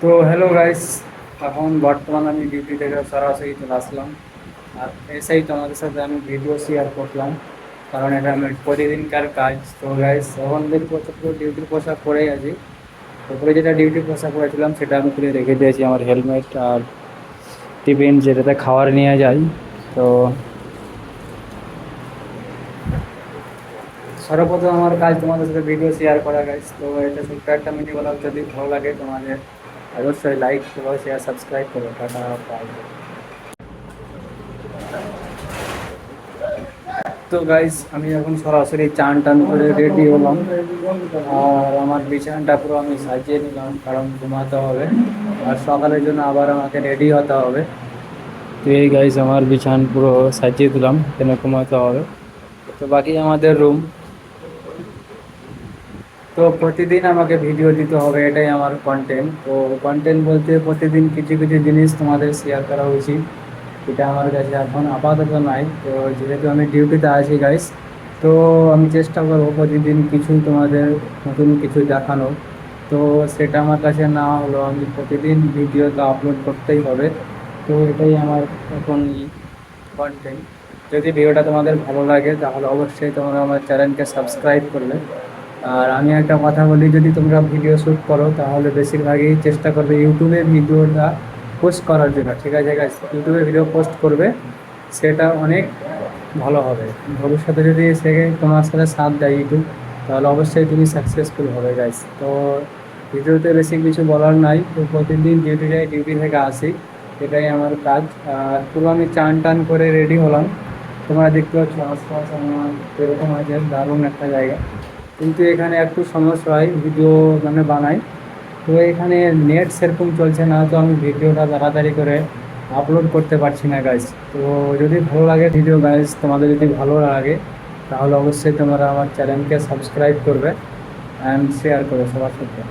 তো hello guys, এখন বর্তমান আমি ডিউটি থেকে সরাসরি চলে আসলাম। আর এসেই তোমাদের সাথে আমি ভিডিও শেয়ার করলাম, কারণ এটা আমার প্রতিদিনকার কাজ। তো গাইস, এখন দেখতে পাচ্ছ পুরো ডিউটির পোশাক পরেই আছি। তারপরে যেটা ডিউটির পোশাক পরেছিলাম সেটা আমি খুলে রেখে দিয়েছি, আমার হেলমেট আর টিফিন যেটাতে খাবার নিয়ে যাই। তো সর্বপ্রথম আমার কাজ তোমাদের সাথে ভিডিও শেয়ার করা গাইস। তো এটা ছোট্ট একটা মিনি ব্লগ, যদি ভালো লাগে তোমাদের অবশ্যই লাইক করো, শেয়ার, সাবস্ক্রাইব করো। Tata, bye. তো গাইস, আমি এখন সরাসরি চান টান করে রেডি হলাম। আর আমার বিছানাটা পুরো আমি সাজিয়ে নিলাম, কারণ ঘুমাতে হবে। আর সকালের জন্য আবার আমাকে রেডি হতে হবে। তো এই গাইস, আমার বিছানা পুরো সাজিয়ে দিলাম, কেন ঘুমাতে হবে। তো বাকি আমাদের রুম। তো প্রতিদিন আমাকে ভিডিও দিতে হবে, এটাই আমার কন্টেন্ট। তো কন্টেন্ট বলতে প্রতিদিন কিছু কিছু জিনিস তোমাদের শেয়ার করা উচিত। এটা আমার কাছে এখন আপাতত নাই। তো যেহেতু আমি ডিউটিতে আছি গাইস, তো আমি চেষ্টা করবো প্রতিদিন কিছু তোমাদের নতুন কিছু দেখানো। তো সেটা আমার কাছে না হলো, আমি প্রতিদিন ভিডিও তো আপলোড করতেই হবে। তো এটাই আমার এখন কন্টেন্ট। যদি ভিডিওটা তোমাদের ভালো লাগে তাহলে অবশ্যই তোমরা আমার চ্যানেলকে সাবস্ক্রাইব করবে। আর আমি একটা কথা বলি, যদি তোমরা ভিডিও শ্যুট করো তাহলে বেশিরভাগই চেষ্টা করবে ইউটিউবে ভিডিওটা পোস্ট করার জন্য, ঠিক আছে গাইস? ইউটিউবে ভিডিও পোস্ট করবে, সেটা অনেক ভালো হবে। ভবিষ্যতে যদি সে তোমার সাথে সাথ দেয় ইউটিউব, তাহলে অবশ্যই তুমি সাকসেসফুল হবে গাইস। তো ভিডিওতে বেশি কিছু বলার নাই। তো প্রতিদিন ডিউটি যাই, ডিউটি থেকে আসি, এটাই আমার কাজ। আর পুরো আমি চান টান করে রেডি হলাম। তোমরা দেখতে পাচ্ছ আশপাশ আমার এরকম আছে, দারুণ একটা জায়গা। কিন্তু এখানে একটু সমস্যা হয় ভিডিও মানে বানাই। তো এখানে নেট সেরকম চলছে না, তো আমি ভিডিওটা তাড়াতাড়ি করে আপলোড করতে পারছি না গাইজ। তো যদি ভালো লাগে ভিডিও গাইজ, তোমাদের যদি ভালো লাগে তাহলে অবশ্যই তোমরা আমার চ্যানেলকে সাবস্ক্রাইব করবে অ্যান্ড শেয়ার করবে সবার সাথে।